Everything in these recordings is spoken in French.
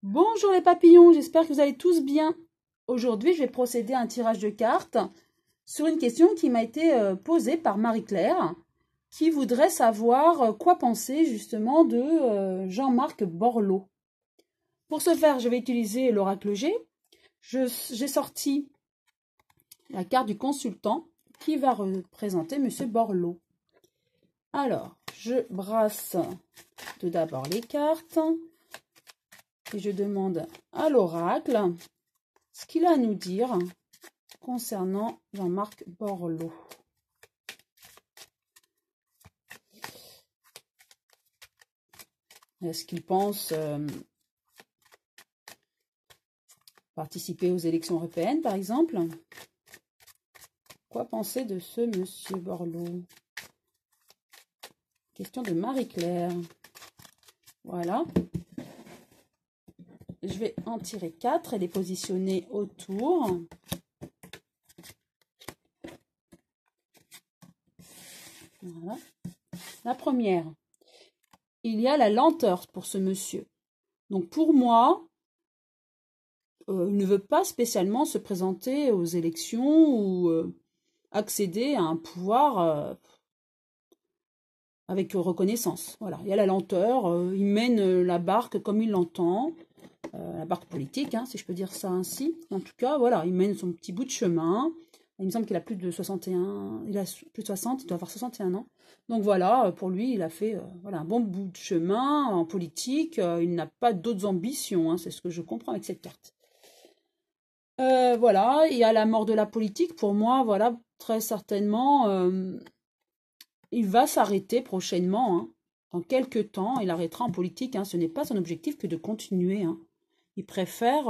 Bonjour les papillons, j'espère que vous allez tous bien. Aujourd'hui, je vais procéder à un tirage de cartes sur une question qui m'a été posée par Marie-Claire, qui voudrait savoir quoi penser justement de Jean-Marc Borloo. Pour ce faire, je vais utiliser l'oracle G. J'ai sorti la carte du consultant qui va représenter Monsieur Borloo. Alors, je brasse tout d'abord les cartes. Et je demande à l'oracle ce qu'il a à nous dire concernant Jean-Marc Borloo. Est-ce qu'il pense participer aux élections européennes, par exemple? Quoi penser de ce monsieur Borloo? Question de Marie-Claire. Voilà. Je vais en tirer 4 et les positionner autour. Voilà. La première, il y a la lenteur pour ce monsieur. Donc pour moi, il ne veut pas spécialement se présenter aux élections ou accéder à un pouvoir avec reconnaissance. Voilà, il y a la lenteur, il mène la barque comme il l'entend. La barque politique, hein, si je peux dire ça ainsi. En tout cas, voilà, il mène son petit bout de chemin. Il me semble qu'il a plus de 61, il a plus de 60, il doit avoir 61 ans. Donc voilà, pour lui, il a fait voilà, un bon bout de chemin en politique. Il n'a pas d'autres ambitions, hein, c'est ce que je comprends avec cette carte. Voilà, il y a la mort de la politique. Pour moi, voilà, très certainement, il va s'arrêter prochainement. Hein. Dans quelques temps, il arrêtera en politique. Hein. Ce n'est pas son objectif que de continuer. Hein. Il préfère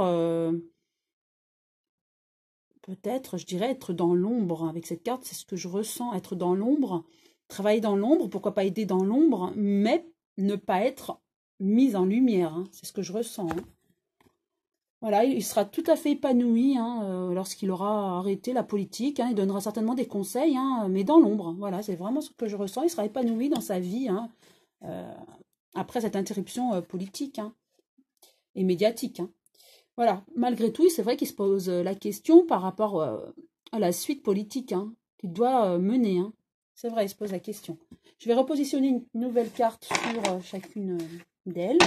peut-être, je dirais, être dans l'ombre. Avec cette carte, c'est ce que je ressens, être dans l'ombre, travailler dans l'ombre, pourquoi pas aider dans l'ombre, mais ne pas être mise en lumière. Hein. C'est ce que je ressens. Hein. Voilà, il sera tout à fait épanoui hein, lorsqu'il aura arrêté la politique. Hein, il donnera certainement des conseils, hein, mais dans l'ombre. Voilà, c'est vraiment ce que je ressens. Il sera épanoui dans sa vie hein, après cette interruption politique hein, et médiatique. Hein. Voilà, malgré tout, c'est vrai qu'il se pose la question par rapport à la suite politique hein, qu'il doit mener. Hein. C'est vrai, il se pose la question. Je vais repositionner une nouvelle carte sur chacune d'elles.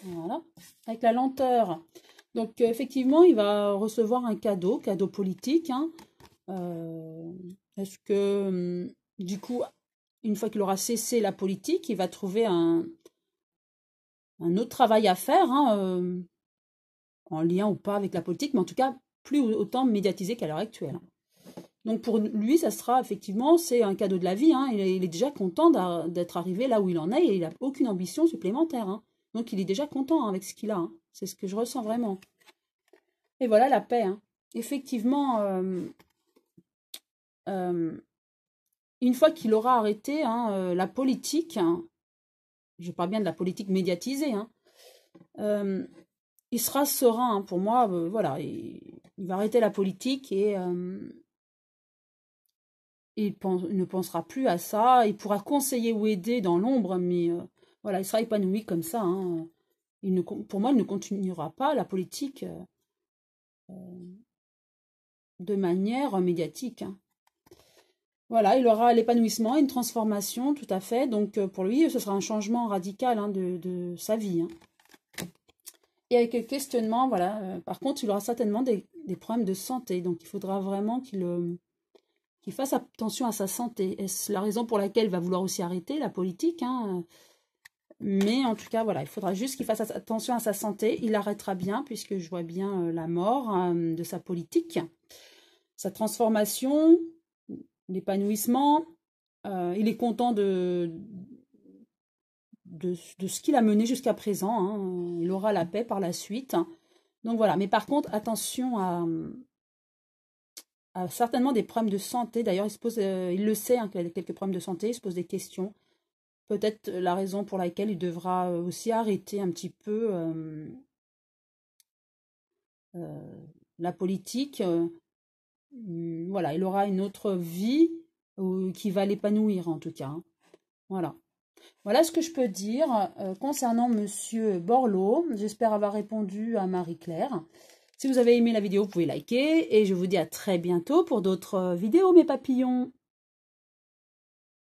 Voilà, avec la lenteur. Donc, effectivement, il va recevoir un cadeau politique. Hein. Est-ce que, du coup, une fois qu'il aura cessé la politique, il va trouver un autre travail à faire, hein, en lien ou pas avec la politique, mais en tout cas, plus autant médiatisé qu'à l'heure actuelle. Donc, pour lui, ça sera effectivement, c'est un cadeau de la vie. Hein. Il est déjà content d'être arrivé là où il en est et il n'a aucune ambition supplémentaire. Hein. Donc, il est déjà content hein, avec ce qu'il a. Hein. C'est ce que je ressens vraiment. Et voilà la paix. Hein. Effectivement, une fois qu'il aura arrêté hein, la politique, hein, je parle bien de la politique médiatisée, hein, il sera serein. Hein, pour moi, voilà, il va arrêter la politique et il ne pensera plus à ça. Il pourra conseiller ou aider dans l'ombre, mais voilà, il sera épanoui comme ça. Hein. Pour moi, il ne continuera pas la politique de manière médiatique. Hein. Voilà, il aura l'épanouissement, une transformation, tout à fait. Donc, pour lui, ce sera un changement radical hein, de sa vie. Hein. Et avec le questionnement, voilà, par contre, il aura certainement des problèmes de santé. Donc, il faudra vraiment qu'il fasse attention à sa santé. Est-ce la raison pour laquelle il va vouloir aussi arrêter la politique hein. Mais en tout cas, voilà, il faudra juste qu'il fasse attention à sa santé. Il arrêtera bien, puisque je vois bien la mort de sa politique, sa transformation, l'épanouissement. Il est content de ce qu'il a mené jusqu'à présent. Hein. Il aura la paix par la suite. Donc voilà, mais par contre, attention à certainement des problèmes de santé. D'ailleurs, il le sait hein, qu'il a quelques problèmes de santé, il se pose des questions. Peut-être la raison pour laquelle il devra aussi arrêter un petit peu la politique voilà, il aura une autre vie qui va l'épanouir en tout cas. Hein. Voilà. Voilà ce que je peux dire concernant Monsieur Borloo. J'espère avoir répondu à Marie-Claire. Si vous avez aimé la vidéo, vous pouvez liker. Et je vous dis à très bientôt pour d'autres vidéos, mes papillons.